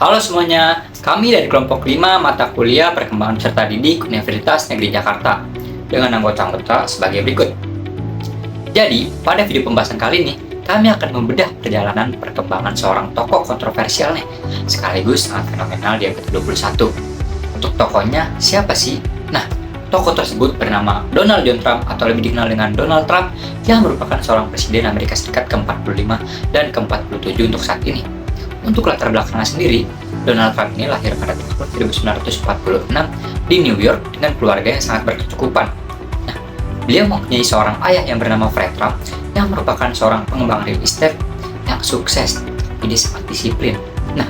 Halo semuanya, kami dari kelompok 5 mata kuliah perkembangan peserta didik Universitas Negeri Jakarta dengan anggota-anggota sebagai berikut. Jadi, pada video pembahasan kali ini, kami akan membedah perjalanan perkembangan seorang tokoh kontroversial nih, sekaligus sangat fenomenal di abad ke-21. Untuk tokohnya, siapa sih? Nah, tokoh tersebut bernama Donald John Trump atau lebih dikenal dengan Donald Trump yang merupakan seorang presiden Amerika Serikat ke-45 dan ke-47 untuk saat ini. Untuk latar belakangnya sendiri, Donald Trump ini lahir pada tahun 1946 di New York dengan keluarga yang sangat berkecukupan. Nah, beliau mempunyai seorang ayah yang bernama Fred Trump yang merupakan seorang pengembang real estate yang sukses, tapi dia sangat disiplin. Nah,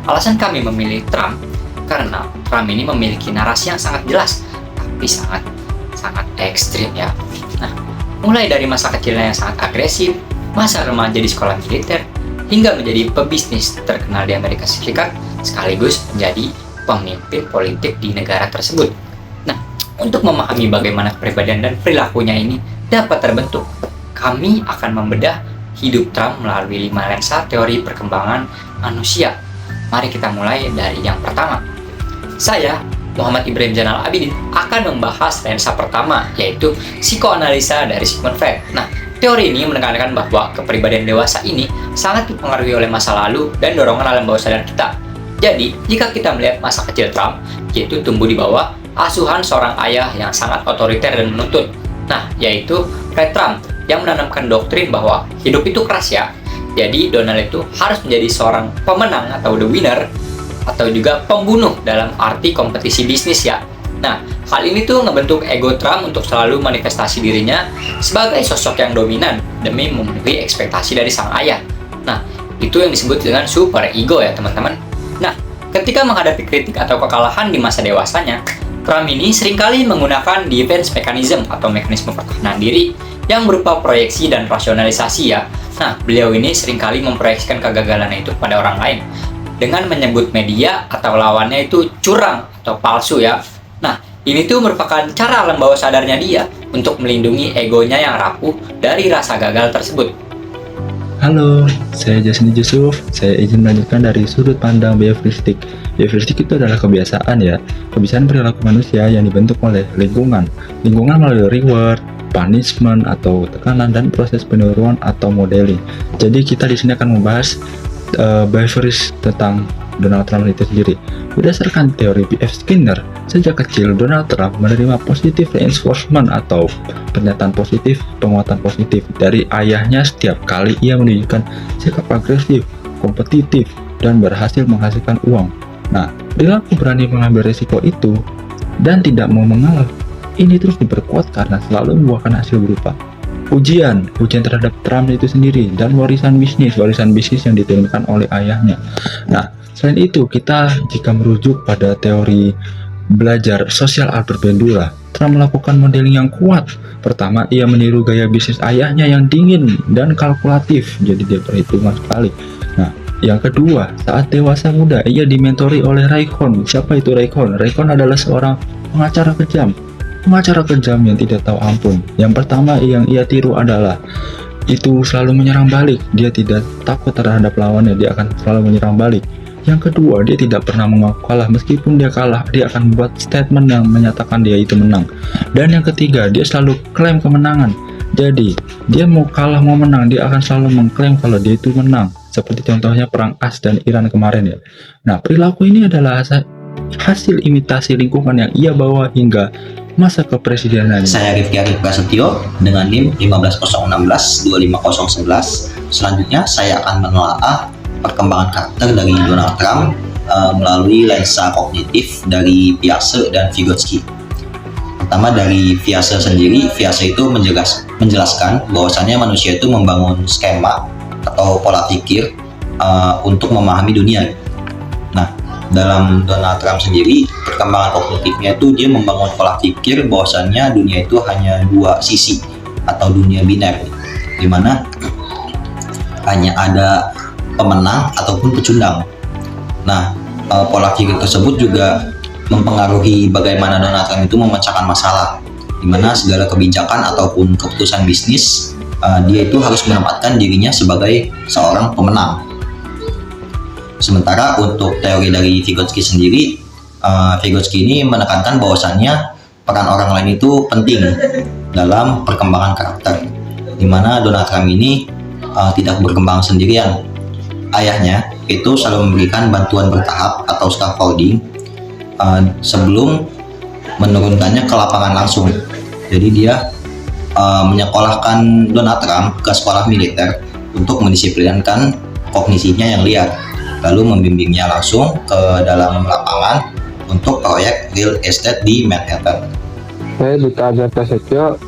alasan kami memilih Trump karena Trump ini memiliki narasi yang sangat jelas, tapi sangat ekstrim ya. Nah, mulai dari masa kecilnya yang sangat agresif, masa remaja di sekolah militer, hingga menjadi pebisnis terkenal di Amerika Serikat, sekaligus menjadi pemimpin politik di negara tersebut. Nah, untuk memahami bagaimana kepribadian dan perilakunya ini dapat terbentuk, kami akan membedah hidup Trump melalui 5 lensa teori perkembangan manusia. Mari kita mulai dari yang pertama. Saya, Muhammad Ibrahim Zainal Abidin, akan membahas lensa pertama, yaitu psikoanalisa dari Sigmund Freud. Nah, teori ini menekankan bahwa kepribadian dewasa ini sangat dipengaruhi oleh masa lalu dan dorongan alam bawah sadar kita. Jadi, jika kita melihat masa kecil Trump, yaitu tumbuh di bawah asuhan seorang ayah yang sangat otoriter dan menuntut. Nah, yaitu Fred Trump yang menanamkan doktrin bahwa hidup itu keras ya. Jadi, Donald itu harus menjadi seorang pemenang atau the winner, atau juga pembunuh dalam arti kompetisi bisnis ya. Nah, hal ini tuh ngebentuk ego Trump untuk selalu manifestasi dirinya sebagai sosok yang dominan demi memenuhi ekspektasi dari sang ayah. Nah, itu yang disebut dengan super ego ya teman-teman. Nah, ketika menghadapi kritik atau kekalahan di masa dewasanya, Trump ini seringkali menggunakan defense mechanism atau mekanisme pertahanan diri yang berupa proyeksi dan rasionalisasi ya. Nah, beliau ini seringkali memproyeksikan kegagalannya itu pada orang lain dengan menyebut media atau lawannya itu curang atau palsu ya. Nah, ini tuh merupakan cara alam bawah sadarnya dia untuk melindungi egonya yang rapuh dari rasa gagal tersebut. Halo, saya Jasni Yusuf. Saya izin melanjutkan dari sudut pandang behavioristik. Behavioristik itu adalah kebiasaan ya, kebiasaan perilaku manusia yang dibentuk oleh lingkungan. Lingkungan melalui reward, punishment atau tekanan dan proses peniruan atau modeling. Jadi kita di sini akan membahas behavioris tentang Donald Trump itu sendiri. Berdasarkan teori B.F. Skinner, sejak kecil Donald Trump menerima positive reinforcement atau pernyataan positif, penguatan positif dari ayahnya setiap kali ia menunjukkan sikap agresif, kompetitif, dan berhasil menghasilkan uang. Nah, perilaku berani mengambil risiko itu dan tidak mau mengalah, ini terus diperkuat karena selalu membuahkan hasil berupa ujian terhadap Trump itu sendiri dan warisan bisnis yang diturunkan oleh ayahnya. Nah, selain itu, kita jika merujuk pada teori belajar sosial Albert Bandura, Trump melakukan modeling yang kuat. Pertama, ia meniru gaya bisnis ayahnya yang dingin dan kalkulatif, jadi dia perhitungan sekali. Nah, yang kedua, saat dewasa muda, ia dimentori oleh Ray Cohn. Siapa itu Ray Cohn? Ray Cohn adalah seorang pengacara kejam yang tidak tahu ampun. Yang pertama yang ia tiru adalah itu selalu menyerang balik. Dia tidak takut terhadap lawannya, dia akan selalu menyerang balik. Yang kedua, dia tidak pernah mengaku kalah. Meskipun dia kalah, dia akan membuat statement yang menyatakan dia itu menang. Dan yang ketiga, dia selalu klaim kemenangan. Jadi, dia mau kalah mau menang, dia akan selalu mengklaim kalau dia itu menang. Seperti contohnya perang AS dan Iran kemarin ya. Nah, perilaku ini adalah hasil imitasi lingkungan yang ia bawa hingga masa kepresidenan. Saya Rifki Arif Prasetyo dengan NIM 15016-25011. Selanjutnya saya akan menelaah perkembangan karakter dari Donald Trump melalui lensa kognitif dari Piaget dan Vygotsky. Pertama dari Piaget sendiri, Piaget itu menjelaskan bahwasannya manusia itu membangun skema atau pola pikir untuk memahami dunia. Nah, dalam Donald Trump sendiri, perkembangan kognitifnya itu dia membangun pola pikir bahwasannya dunia itu hanya dua sisi atau dunia biner, di mana hanya ada pemenang ataupun pecundang. Nah, pola pikir tersebut juga mempengaruhi bagaimana Donald Trump itu memecahkan masalah, di mana segala kebijakan ataupun keputusan bisnis dia itu harus menempatkan dirinya sebagai seorang pemenang. Sementara untuk teori dari Vygotsky sendiri, Vygotsky ini menekankan bahwasannya peran orang lain itu penting dalam perkembangan karakter, di mana Donald Trump ini tidak berkembang sendirian. Ayahnya itu selalu memberikan bantuan bertahap atau scaffolding sebelum menurunkannya ke lapangan langsung. Jadi dia menyekolahkan Donald Trump ke sekolah militer untuk mendisiplinkan kognisinya yang liar, lalu membimbingnya langsung ke dalam lapangan untuk proyek real estate di Manhattan. Saya Duta Agatha Setio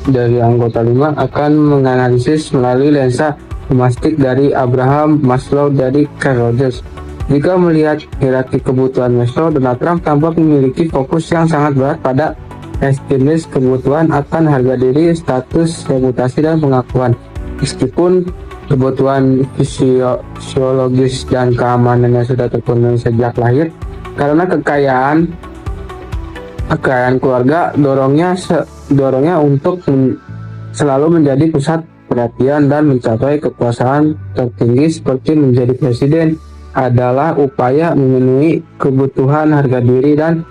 dari anggota 5 akan menganalisis melalui lensa domestik dari Abraham Maslow dari Carl Rogers. Jika melihat hierarki kebutuhan Maslow, Donald Trump tampak memiliki fokus yang sangat berat pada jenis kebutuhan akan harga diri, status, reputasi, dan pengakuan. Meskipun kebutuhan fisiologis dan keamanannya sudah terpenuhi sejak lahir, karena kekayaan keluarga dorongnya untuk selalu menjadi pusat perhatian dan mencapai kekuasaan tertinggi seperti menjadi presiden adalah upaya memenuhi kebutuhan harga diri dan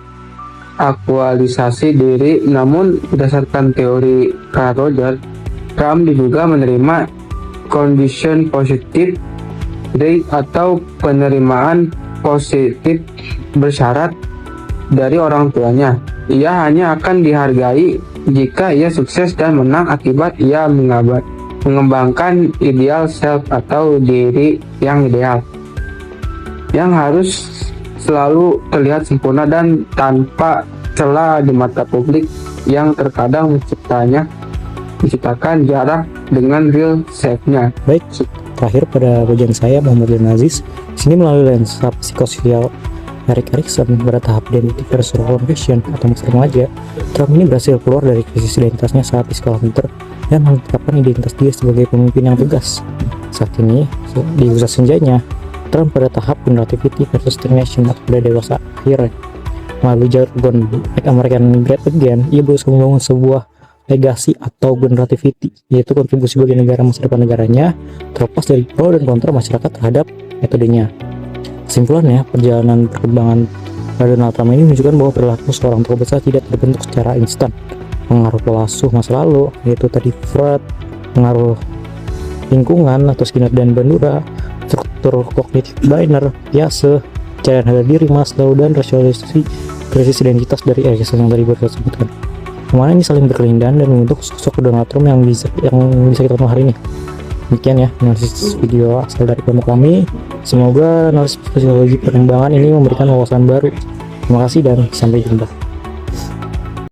aktualisasi diri. Namun berdasarkan teori Carl Rogers, Trump diduga menerima condition positive rate atau penerimaan positif bersyarat dari orang tuanya. Ia hanya akan dihargai jika ia sukses dan menang akibat ia mengembangkan ideal self atau diri yang ideal, yang harus selalu terlihat sempurna dan tanpa celah di mata publik, yang terkadang menciptakan jarak dengan real self-nya. Baik, terakhir pada bagian saya Muhammad Aziz. Sini melalui lensa psikososial Erik Erikson pada tahap identity versus confession atau masa remaja, Trump ini berhasil keluar dari krisis identitasnya saat di sekolah militer dan menetapkan identitas dia sebagai pemimpin yang tegas. Saat ini, di usia senjanya, Trump pada tahap generativity versus stagnation atau pada dewasa akhirnya. Melalui jargon Make America Great Again, ia berusaha membangun sebuah legasi atau generativity, yaitu kontribusi bagi negara masa depan negaranya, terlepas dari pro dan kontra masyarakat terhadap metodenya. Kesimpulannya, perjalanan perkembangan Donald Trump ini menunjukkan bahwa perilaku seorang tokoh besar tidak terbentuk secara instan. Pengaruh pola asuh masa lalu, yaitu tadi Freud, pengaruh lingkungan atau Skinner dan Bandura, struktur kognitif Biner, Piaget, pencarian harga diri Maslow, dan rasionalisasi krisis identitas dari Erikson yang tadi baru saya sebutkan. Kemana ini saling berkelindahan dan membentuk sosok Donald Trump yang bisa kita kenal hari ini. Demikian ya analisis video asal dari kelompok kami. Semoga analisis sosiologi perkembangan ini memberikan wawasan baru. Terima kasih dan sampai jumpa.